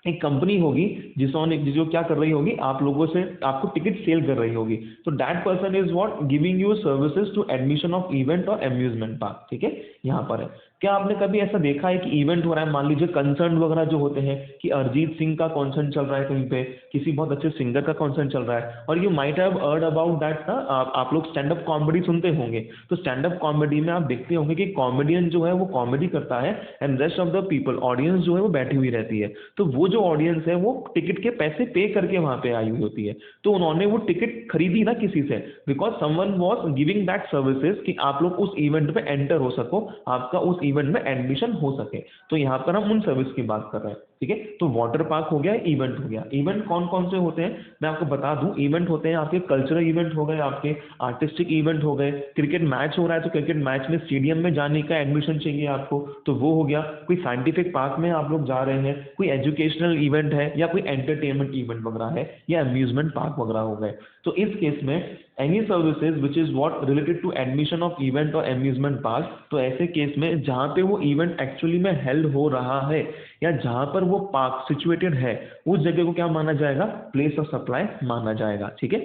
एक कंपनी होगी जो क्या कर रही होगी, आप लोगों से आपको टिकट सेल कर रही होगी। तो that person is what, giving you services to admission of event और अम्यूजमेंट पार्क। ठीक है, यहाँ पर है। क्या आपने कभी ऐसा देखा है कि इवेंट हो रहा है, मान लीजिए कंसर्ट वगैरह जो होते हैं कि अरिजीत सिंह का कॉन्सर्ट चल रहा है कहीं पे, किसी बहुत अच्छे सिंगर का कॉन्सर्ट चल रहा है, और you might have heard about that ना, आप लोग स्टैंड अप कॉमेडी सुनते होंगे, तो स्टैंड अप कॉमेडी में आप देखते होंगे कि कॉमेडियन जो है वो कॉमेडी करता है and rest of the people audience जो है वो बैठी हुई रहती है। तो वो जो ऑडियंस है वो टिकट के पैसे पे करके वहां पे आई हुई होती है, तो उन्होंने वो टिकट खरीदी ना किसी से, because someone was giving that services कि आप लोग उस इवेंट में एंटर हो सको, आपका उस इवेंट में एडमिशन हो सके। तो यहाँ पर हम उन सर्विस की बात कर रहे हैं, ठीक है। तो वाटर पार्क हो गया, इवेंट हो गया। इवेंट कौन कौन से होते हैं मैं आपको बता दूं। इवेंट होते हैं आपके कल्चरल इवेंट हो गए, आपके आर्टिस्टिक इवेंट हो गए, क्रिकेट मैच हो रहा है तो क्रिकेट मैच में स्टेडियम में जाने का एडमिशन चाहिए आपको, तो वो हो गया। कोई साइंटिफिक पार्क में आप लोग जा रहे हैं, कोई एजुकेशनल इवेंट है, या कोई एंटरटेनमेंट इवेंट वगैरह है, या अम्यूजमेंट पार्क वगैरह हो गए। तो इस केस में any services which is what related to admission of event और अम्यूजमेंट पार्क, तो ऐसे केस में जहाँ पे वो इवेंट एक्चुअली में हेल्ड हो रहा है या जहाँ पर वो पार्क सिचुएटेड है, उस जगह को क्या माना जाएगा, प्लेस ऑफ सप्लाई माना जाएगा, ठीक है।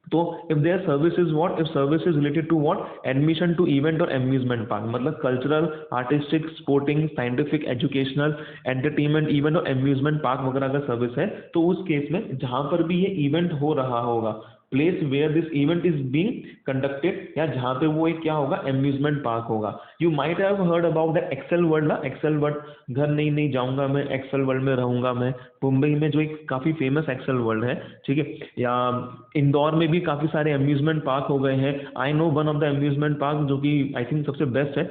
तो if there service is what, if service is related to what, admission to event और अम्यूजमेंट पार्क, मतलब cultural, artistic, sporting, scientific, educational, entertainment event और अम्यूजमेंट पार्क वगैरह का सर्विस है, तो उस केस में जहां पर भी ये इवेंट हो रहा होगा, place where this event is being conducted, या जहां पे वो एक क्या होगा, अम्यूजमेंट पार्क होगा। You might have heard about the Excel world ना, एक्सेल वर्ल्ड, घर नहीं नहीं जाऊंगा मैं, एक्सेल वर्ल्ड में रहूंगा मैं, मुंबई में जो एक काफी फेमस एक्सेल वर्ल्ड है, ठीक है। या इंदौर में भी काफी सारे अम्यूजमेंट पार्क हो गए हैं। I know one of the amusement park जो कि आई थिंक सबसे बेस्ट है,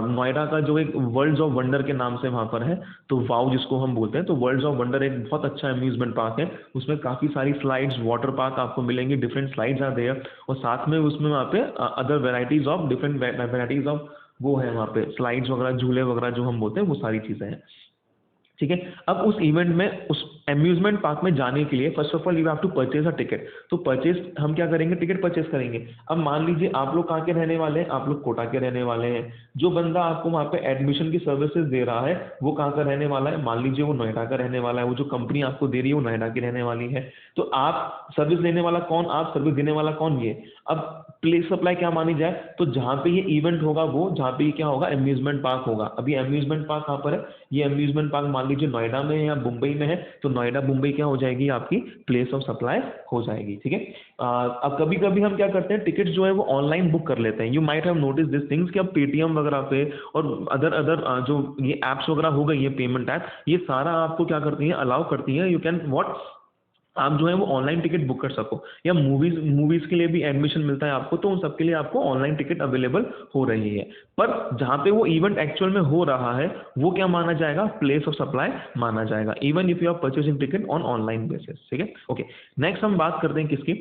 नोएडा का जो एक वर्ल्ड्स ऑफ वंडर के नाम से वहां पर है, तो वाओ जिसको हम बोलते हैं, तो वर्ल्ड्स ऑफ वंडर एक बहुत अच्छा अम्यूजमेंट पार्क है। उसमें काफी सारी स्लाइड्स, वाटर पार्क आपको मिलेंगे, डिफरेंट स्लाइड्स आर देयर, और साथ में उसमें वहाँ पे other varieties of, different varieties of वो है वहाँ पे स्लाइड्स वगैरह, झूले वगैरह जो हम बोलते हैं, वो सारी चीजें हैं, ठीक है। अब उस इवेंट में, उस अम्यूजमेंट पार्क में जाने के लिए first of all you have to purchase a ticket. तो परचेज हम क्या करेंगे, टिकट परचेज करेंगे। अब मान लीजिए आप लोग कहाँ के रहने वाले हैं, आप लोग कोटा के रहने वाले हैं, जो बंदा आपको वहाँ पे एडमिशन की सर्विसेज दे रहा है वो कहाँ का रहने वाला है, मान लीजिए वो नोएडा का रहने वाला है, वो जो कंपनी आपको दे रही है वो नोएडा की रहने वाली है। तो आप सर्विस देने वाला कौन, आप सर्विस देने वाला कौन, ये। अब प्लेस सप्लाई क्या मानी जाए, तो जहाँ पे ये इवेंट होगा वो, जहाँ पे ये क्या होगा, अम्यूजमेंट पार्क होगा। अभी अम्यूजमेंट पार्क कहाँ पर है, ये अम्यूजमेंट पार्क मान लीजिए नोएडा में है या मुंबई में है, तो नोएडा मुंबई क्या हो जाएगी, आपकी प्लेस ऑफ सप्लाई हो जाएगी, ठीक है। अब कभी कभी हम क्या करते हैं, टिकट जो है वो ऑनलाइन बुक कर लेते हैं। You might have notice this things कि अब पेटीएम वगैरह पे और अदर अदर जो ये एप्स वगैरह हो गई है, पेमेंट ऐप, ये सारा आपको क्या करती है, अलाउ करती है, यू कैन व्हाट, आप जो है वो ऑनलाइन टिकट बुक कर सको। या मूवीज के लिए भी एडमिशन मिलता है आपको, तो उन सब के लिए आपको ऑनलाइन टिकट अवेलेबल हो रही है। पर जहाँ पे वो इवेंट एक्चुअल में हो रहा है वो क्या माना जाएगा, प्लेस ऑफ सप्लाई माना जाएगा, even if you are purchasing ticket on online basis, ठीक है। ओके, नेक्स्ट हम बात करते हैं किसकी,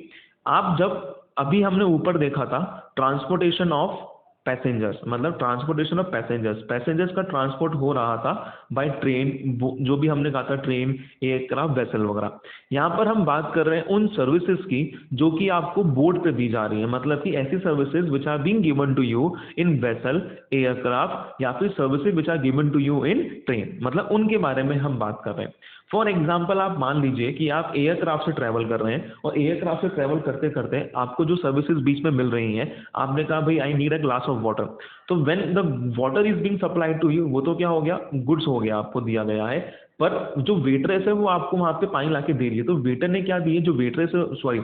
आप जब, अभी हमने ऊपर देखा था ट्रांसपोर्टेशन ऑफ पैसेंजर्स, मतलब ट्रांसपोर्टेशन ऑफ पैसेंजर्स, पैसेंजर्स का ट्रांसपोर्ट हो रहा था बाय ट्रेन, जो भी हमने कहा था ट्रेन, एयरक्राफ्ट, वेसल वगैरह। यहाँ पर हम बात कर रहे हैं उन सर्विसेज की जो कि आपको बोर्ड पे दी जा रही है, मतलब कि ऐसी services which are being given to you in vessel, aircraft, या फिर services which are given to you in train, मतलब उनके बारे में हम बात कर रहे हैं। फॉर एग्जाम्पल आप मान लीजिए कि आप एयरक्राफ्ट से ट्रैवल कर रहे हैं, और एयरक्राफ्ट से ट्रैवल करते करते आपको जो सर्विसेज बीच में मिल रही हैं, आपने कहा भाई I need a glass of water, तो when the water is being supplied to you, वो तो क्या हो गया, गुड्स हो गया, आपको दिया गया है। पर जो वेटरेस है वो आपको वहां पे पानी लाके दे रही है, तो वेटर ने क्या दी है, जो वेटरेस, सॉरी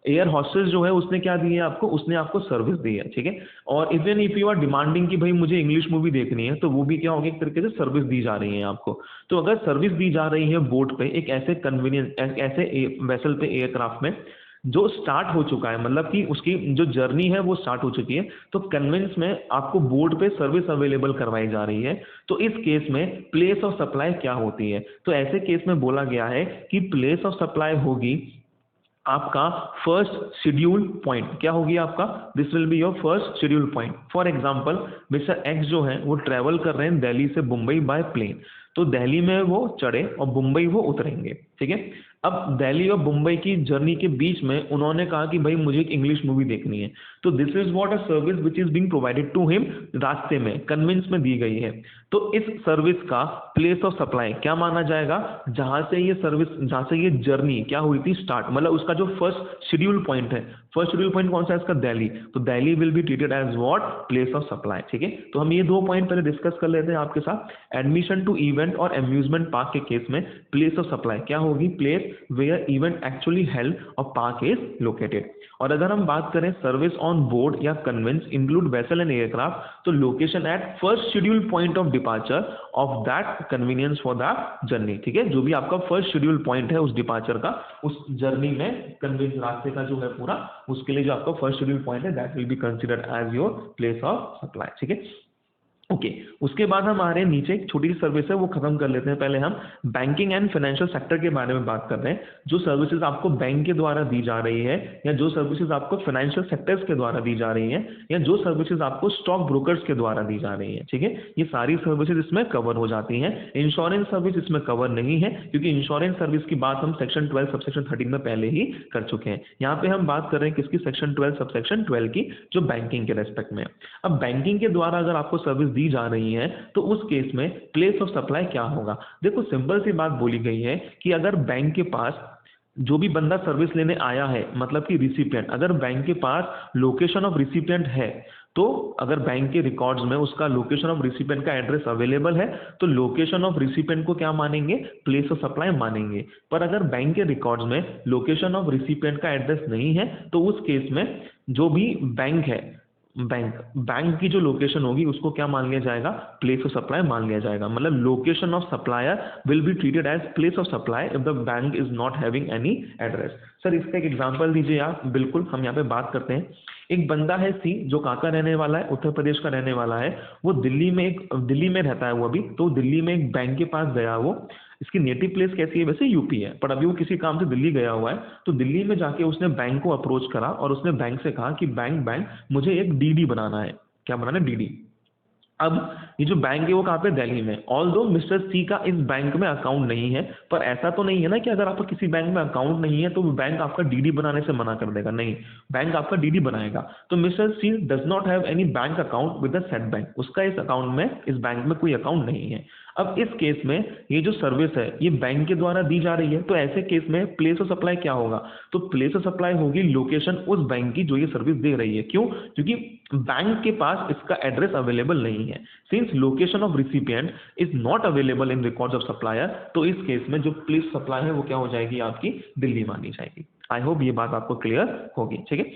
एयर हॉस्टेस जो है उसने क्या दी है आपको, उसने आपको सर्विस दी है, ठीक है। और even if you are demanding कि भाई मुझे इंग्लिश मूवी देखनी है, तो वो भी क्या होगी, एक तरीके से सर्विस दी जा रही है आपको। तो अगर सर्विस दी जा रही है बोट पे, एक ऐसे कन्वीनियंस, ऐसे वेसल पे, एयरक्राफ्ट में जो स्टार्ट हो चुका है, मतलब कि उसकी जो जर्नी है वो स्टार्ट हो चुकी है, तो कन्वेंस में आपको बोर्ड पे सर्विस अवेलेबल करवाई जा रही है। तो इस केस में प्लेस ऑफ सप्लाई क्या होती है, तो ऐसे केस में बोला गया है कि प्लेस ऑफ सप्लाई होगी आपका फर्स्ट शेड्यूल पॉइंट, क्या होगी आपका, this will be your first schedule point. For example mister x जो है वो ट्रेवल कर रहे हैं दिल्ली से मुंबई बाय प्लेन, तो दिल्ली में वो चढ़े और मुंबई वो उतरेंगे, ठीक है। अब दिल्ली और मुंबई की जर्नी के बीच में उन्होंने कहा कि भाई मुझे एक इंग्लिश मूवी देखनी है, तो this is what a service which is being provided to him, रास्ते में कन्वेंस में दी गई है। तो इस सर्विस का प्लेस ऑफ सप्लाई क्या माना जाएगा, जहां से ये सर्विस, जहां से ये जर्नी क्या हुई थी स्टार्ट, मतलब उसका जो फर्स्ट शेड्यूल पॉइंट है, फर्स्ट शेड्यूल पॉइंट कौन सा है इसका, दिल्ली, तो Delhi will be treated as what, place of supply. ठीक है, तो हम ये 2 पॉइंट पहले डिस्कस कर लेते हैं आपके साथ। एडमिशन टू इवेंट और अम्यूजमेंट पार्क के केस में प्लेस ऑफ सप्लाई क्या होगी, place where event actually held और पार्क इज लोकेटेड। और अगर हम बात करें सर्विस ऑन बोर्ड या conveyance include vessel and aircraft, तो location at first schedule point of departure of that convenience for that journey. ठीक है, जो भी आपका फर्स्ट शेड्यूल पॉइंट है उस डिपार्चर का, उस जर्नी में कन्वेंस रास्ते का जो है पूरा, उसके लिए जो आपका फर्स्ट शेड्यूल पॉइंट है that will be considered as your place of supply. ठीक है, ओके उसके बाद हम आ रहे हैं नीचे, एक छोटी सी सर्विस है वो खत्म कर लेते हैं। पहले हम बैंकिंग एंड फाइनेंशियल सेक्टर के बारे में बात कर रहे हैं। जो सर्विसेज आपको बैंक के द्वारा दी जा रही है, या जो सर्विसेज आपको फाइनेंशियल सेक्टर्स के द्वारा दी जा रही है, या जो सर्विसेज आपको स्टॉक ब्रोकर्स के द्वारा दी जा रही है, ठीक है, ये सारी सर्विसेज इसमें कवर हो जाती हैं। इंश्योरेंस सर्विस इसमें कवर नहीं है, क्योंकि इंश्योरेंस सर्विस की बात हम सेक्शन 12 सबसेक्शन 13 में पहले ही कर चुके हैं। यहाँ पे हम बात कर रहे हैं किसकी, सेक्शन 12 सबसेक्शन 12 की, जो बैंकिंग के रेस्पेक्ट में। अब बैंकिंग के द्वारा अगर आपको सर्विस दी जा रही है, तो उस केस में प्लेस ऑफ सप्लाई क्या होगा। देखो सिंपल सी बात बोली गई है कि अगर बैंक के पास जो भी बंदा सर्विस लेने आया है, मतलब कि रिसिपिएंट, अगर बैंक के पास लोकेशन ऑफ रिसिपिएंट है, तो अगर बैंक के रिकॉर्ड्स में उसका लोकेशन ऑफ रिसिपिएंट का एड्रेस अवेलेबल है, तो लोकेशन ऑफ रिसिपिएंट को क्या मानेंगे, प्लेस ऑफ सप्लाई मानेंगे। पर अगर बैंक के रिकॉर्ड्स में लोकेशन ऑफ रिसिपिएंट का एड्रेस नहीं है, तो उस केस में जो भी बैंक है, बैंक की जो लोकेशन होगी उसको क्या मान लिया जाएगा, प्लेस ऑफ सप्लाई मान लिया जाएगा। मतलब location of supplier will be treated as place of supply if the bank is not having any address. Sir इसका एक एग्जांपल दीजिए आप। बिल्कुल, हम यहाँ पे बात करते हैं। एक बंदा है सी, जो कहाँ का रहने वाला है, उत्तर प्रदेश का रहने वाला है। वो दिल्ली में रहता है वो अभी, तो दिल्ली में एक बैंक के पास गया वो। इसकी नेटिव प्लेस कैसी है, वैसे यूपी है, पर अभी वो किसी काम से दिल्ली गया हुआ है। तो दिल्ली में जाके उसने बैंक को अप्रोच करा और उसने बैंक से कहा कि बैंक मुझे एक डीडी बनाना है। क्या बनाना है, डीडी। अब ये जो बैंक है वो कहाँ पे, दिल्ली में। ऑल्दो मिस्टर सी का इस बैंक में अकाउंट नहीं है, पर ऐसा तो नहीं है ना कि अगर आपका किसी बैंक में अकाउंट नहीं है तो बैंक आपका डीडी बनाने से मना कर देगा, नहीं, बैंक आपका डीडी बनाएगा। तो mister C does not have any bank account with the said bank, उसका इस अकाउंट में, इस बैंक में कोई अकाउंट नहीं है। अब इस केस में ये जो सर्विस है ये बैंक के द्वारा दी जा रही है, तो ऐसे केस में प्लेस ऑफ सप्लाई क्या होगा, तो प्लेस ऑफ सप्लाई होगी लोकेशन उस बैंक की जो ये सर्विस दे रही है। क्यों, क्योंकि बैंक के पास इसका एड्रेस अवेलेबल नहीं है। Since location of recipient is not available in records of supplier, तो इस केस में जो प्लेस सप्लाई है वो क्या हो जाएगी, आपकी दिल्ली मानी जाएगी। आई होप ये बात आपको क्लियर होगी। ठीक है,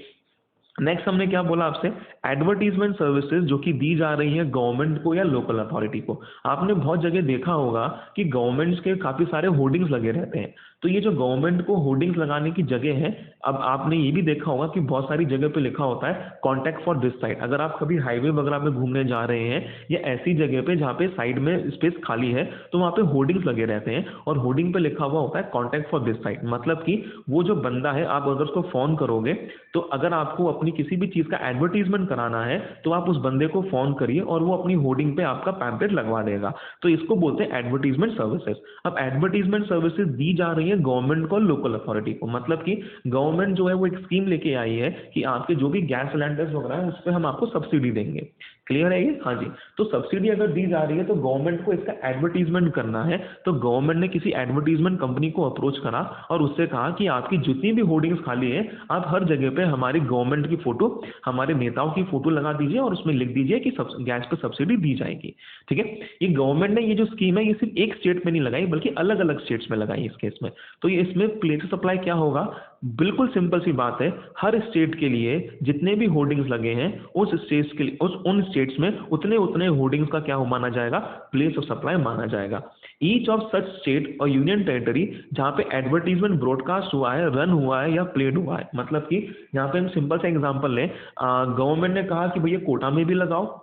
नेक्स्ट हमने क्या बोला आपसे, एडवर्टीजमेंट सर्विसेज जो कि दी जा रही है गवर्नमेंट को या लोकल अथॉरिटी को। आपने बहुत जगह देखा होगा कि गवर्नमेंट्स के काफी सारे होर्डिंग्स लगे रहते हैं। तो ये जो गवर्नमेंट को होर्डिंग्स लगाने की जगह है, अब आपने ये भी देखा होगा कि बहुत सारी जगह पे लिखा होता है कॉन्टैक्ट फॉर दिस साइट। अगर आप कभी हाईवे वगैरह पे घूमने जा रहे हैं या ऐसी जगह पे जहाँ पे साइड में स्पेस खाली है, तो वहाँ पे होर्डिंग्स लगे रहते हैं और होर्डिंग पे लिखा हुआ होता है कॉन्टैक्ट फॉर दिस साइट। मतलब कि वो जो बंदा है, आप अगर उसको फोन करोगे, तो अगर आपको अपनी किसी भी चीज का एडवर्टीजमेंट कराना है तो आप उस बंदे को फोन करिए और वो अपनी होर्डिंग पे आपका पैम्पलेट लगवा देगा। तो इसको बोलते हैं एडवर्टीजमेंट सर्विसेज। अब एडवर्टीजमेंट सर्विसेज दी जा रही है गवर्नमेंट को, लोकल अथॉरिटी को। मतलब कि गवर्नमेंट जो है वो एक स्कीम लेके आई है कि आपके जो भी गैस सिलेंडर्स वगैरह है उस पर हम आपको सब्सिडी देंगे। क्लियर है ये, हाँ जी। तो सब्सिडी अगर दी जा रही है तो गवर्नमेंट को इसका एडवर्टीजमेंट करना है। तो गवर्नमेंट ने किसी एडवर्टीजमेंट कंपनी को अप्रोच करा और उससे कहा कि आपकी जितनी भी होर्डिंग्स खाली है, आप हर जगह पे हमारी गवर्नमेंट की फोटो, हमारे नेताओं की फोटो लगा दीजिए और उसमें लिख दीजिए कि गैस पे सब्सिडी दी जाएगी। ठीक है, ये गवर्नमेंट ने ये जो स्कीम है ये सिर्फ एक स्टेट में नहीं लगाई बल्कि अलग अलग स्टेट्स में लगाई इस केस में। तो ये इसमें प्लेस ऑफ सप्लाई क्या होगा, बिल्कुल सिंपल सी बात है, हर स्टेट के लिए जितने भी होर्डिंग्स लगे हैं उस स्टेट्स के लिए, उन स्टेट्स में उतने होर्डिंग्स का क्या माना जाएगा, प्लेस ऑफ सप्लाई माना जाएगा। ईच ऑफ सच स्टेट और यूनियन टेरिटरी जहां पे एडवर्टीजमेंट ब्रॉडकास्ट हुआ है, रन हुआ है या प्लेड हुआ है, मतलब कि यहाँ पे हम सिंपल सा एग्जांपल लें, गवर्नमेंट ने कहा कि भैया कोटा में भी लगाओ,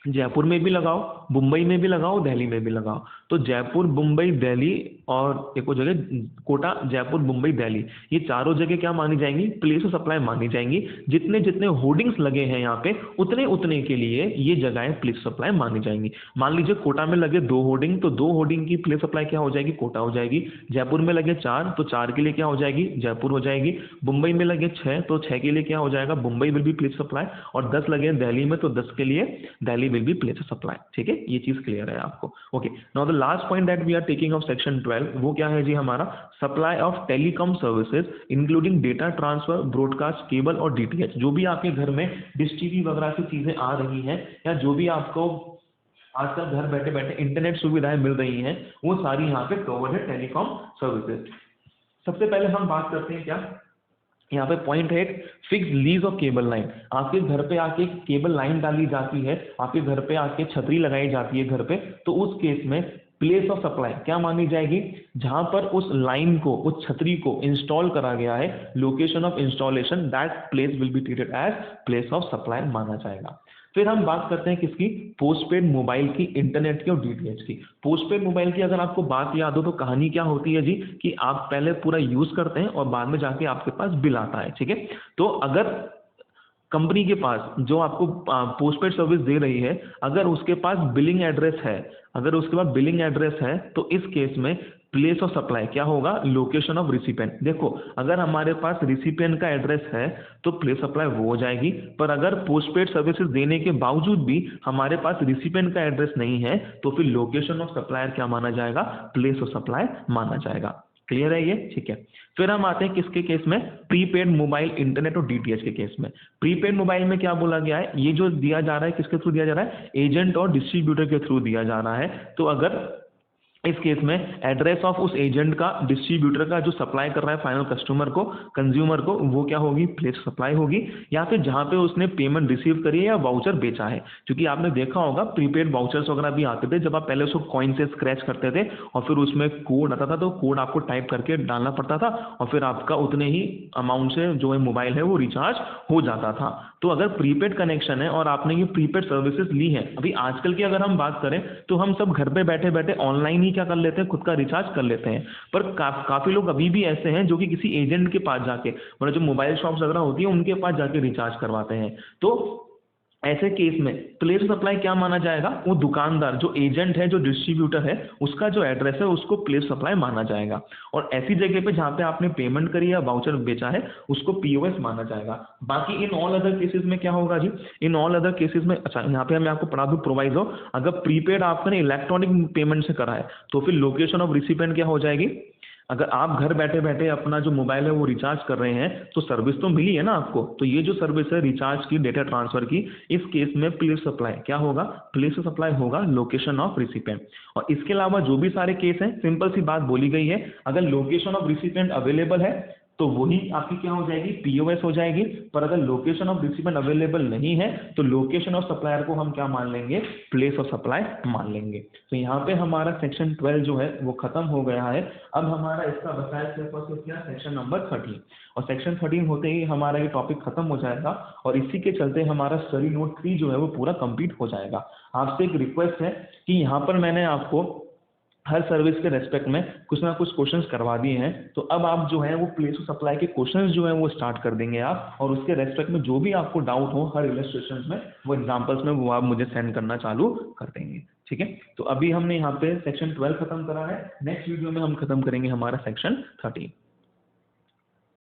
जयपुर में भी लगाओ, मुंबई में भी लगाओ, दिल्ली में भी लगाओ। तो जयपुर, मुंबई, दिल्ली और एक और जगह कोटा, जयपुर, मुंबई, दिल्ली, ये चारों जगह क्या मानी जाएंगी? प्लेस ऑफ सप्लाई मानी जाएंगी। जितने जितने होर्डिंग्स लगे हैं यहाँ पे उतने उतने के लिए ये जगहें प्लेस ऑफ सप्लाई मानी जाएंगी। मान लीजिए कोटा में लगे 2 होर्डिंग, तो 2 होर्डिंग की प्लेस सप्लाई क्या हो जाएगी? कोटा हो जाएगी। जयपुर में लगे 4, तो 4 के लिए क्या हो जाएगी? जयपुर हो जाएगी। मुंबई में लगे 6, तो 6 के लिए क्या हो जाएगा? Mumbai will be place supply. और 10 लगे दिल्ली में, तो 10 के लिए Delhi will be place supply. ठीक है, ये चीज क्लियर है आपको। Okay, now the last point that we are taking of section 12, वो क्या है जी? हमारा supply of telecom services including data transfer, broadcast, cable और डीटीएच। जो भी आपके घर में डिश टीवी वगैरह की चीजें आ रही हैं, या जो भी आपको आजकल घर बैठे बैठे इंटरनेट सुविधाएं मिल रही हैं, वो सारी यहाँ पे कवर्ड है टेलीकॉम सर्विसेज। सबसे पहले हम बात करते हैं क्या, यहाँ पे पॉइंट है fix lease of cable line. आपके घर पे आके केबल लाइन डाली जाती है, आपके घर पे आके छतरी लगाई जाती है घर पे, तो उस केस में प्लेस ऑफ सप्लाई क्या मानी जाएगी? जहां पर उस लाइन को, उस छतरी को इंस्टॉल करा गया है, location of installation, that place will be treated as place of supply माना जाएगा। फिर हम बात करते हैं किसकी? पोस्टपेड मोबाइल की, इंटरनेट की और डीटीएच की। पोस्टपेड मोबाइल की अगर आपको बात याद हो तो कहानी क्या होती है जी, कि आप पहले पूरा यूज करते हैं और बाद में जाके आपके पास बिल आता है। ठीक है, तो अगर कंपनी के पास जो आपको पोस्टपेड सर्विस दे रही है, अगर उसके पास बिलिंग एड्रेस है, अगर उसके पास बिलिंग एड्रेस है, तो इस केस में प्लेस ऑफ सप्लाई क्या होगा? Location of recipient. देखो, अगर हमारे पास रिसिपेंट का एड्रेस है तो प्लेस सप्लाई वो हो जाएगी, पर अगर पोस्टपेड सर्विसेज देने के बावजूद भी हमारे पास रिसिपेंट का एड्रेस नहीं है, तो फिर लोकेशन ऑफ सप्लायर क्या माना जाएगा? प्लेस ऑफ सप्लाई माना जाएगा। क्लियर है ये? ठीक है, फिर हम आते हैं किसके केस में? प्रीपेड मोबाइल, इंटरनेट और डीटीएच के केस में। प्रीपेड मोबाइल में क्या बोला गया है? ये जो दिया जा रहा है किसके थ्रू दिया जा रहा है? एजेंट और डिस्ट्रीब्यूटर के थ्रू दिया जा रहा है। तो अगर इस केस में एड्रेस ऑफ उस एजेंट का, डिस्ट्रीब्यूटर का, जो सप्लाई कर रहा है फाइनल कस्टमर को, कंज्यूमर को, वो क्या होगी? प्लेस सप्लाई होगी। या फिर जहां पे उसने पेमेंट रिसीव करी है या वाउचर बेचा है, क्योंकि आपने देखा होगा प्रीपेड वाउचर्स वगैरह भी आते थे, जब आप पहले उसको कॉइन से स्क्रैच करते थे और फिर उसमें कोड आता था, तो कोड आपको टाइप करके डालना पड़ता था और फिर आपका उतने ही अमाउंट से जो है मोबाइल है वो रिचार्ज हो जाता था। तो अगर प्रीपेड कनेक्शन है और आपने ये प्रीपेड सर्विसेज ली है, अभी आजकल की अगर हम बात करें तो हम सब घर पे बैठे बैठे ऑनलाइन ही क्या कर लेते हैं? खुद का रिचार्ज कर लेते हैं। पर काफी लोग अभी भी ऐसे हैं जो कि किसी एजेंट के पास जाके, मतलब जो मोबाइल शॉप्स वगैरह होती है उनके पास जाके रिचार्ज करवाते हैं। तो ऐसे केस में प्लेस सप्लाई क्या माना जाएगा? वो दुकानदार, जो एजेंट है, जो डिस्ट्रीब्यूटर है, उसका जो एड्रेस है उसको प्लेस सप्लाई माना जाएगा। और ऐसी जगह पे जहां पे आपने पेमेंट करी या वाउचर बेचा है उसको पीओएस माना जाएगा। बाकी इन ऑल अदर केसेस में क्या होगा जी? इन ऑल अदर केसेस में, अच्छा यहाँ पे मैं आपको पढ़ा दूं प्रोवाइजो, अगर प्रीपेड आपने इलेक्ट्रॉनिक पेमेंट से करा है तो फिर लोकेशन ऑफ रिसिपेंट क्या हो जाएगी? अगर आप घर बैठे बैठे अपना जो मोबाइल है वो रिचार्ज कर रहे हैं तो सर्विस तो मिली है ना आपको, तो ये जो सर्विस है रिचार्ज की, डेटा ट्रांसफर की, इस केस में प्लेस सप्लाई क्या होगा? प्लेस सप्लाई होगा लोकेशन ऑफ रिसिपेंट। और इसके अलावा जो भी सारे केस हैं, सिंपल सी बात बोली गई है, अगर लोकेशन ऑफ रिसिपेंट अवेलेबल है तो वही आपकी क्या हो जाएगी? पीओएस हो जाएगी। पर अगर लोकेशन ऑफ रिसिपेंट अवेलेबल नहीं है तो लोकेशन ऑफ सप्लायर को हम क्या मान लेंगे? प्लेस ऑफ सप्लाई मान लेंगे। तो यहाँ पे हमारा सेक्शन 12 जो है वो खत्म हो गया है। अब हमारा इसका बकाया सिर्फ और सिर्फ क्या? Section number 13। और सेक्शन 13 होते ही हमारा ये टॉपिक खत्म हो जाएगा और इसी के चलते हमारा स्टडी नोट 3 जो है वो पूरा कंप्लीट हो जाएगा। आपसे एक रिक्वेस्ट है कि यहाँ पर मैंने आपको हर सर्विस के रेस्पेक्ट में कुछ ना कुछ क्वेश्चंस करवा दिए हैं, तो अब आप जो है वो प्लेस ऑफ सप्लाई के क्वेश्चंस जो है वो स्टार्ट कर देंगे आप, और उसके रेस्पेक्ट में जो भी आपको डाउट हो हर इलस्ट्रेशंस में, वो एग्जांपल्स में, वो आप मुझे सेंड करना चालू कर देंगे। ठीक है, तो अभी हमने यहाँ पे सेक्शन 12 खत्म करा है। नेक्स्ट वीडियो में हम खत्म करेंगे हमारा सेक्शन 13।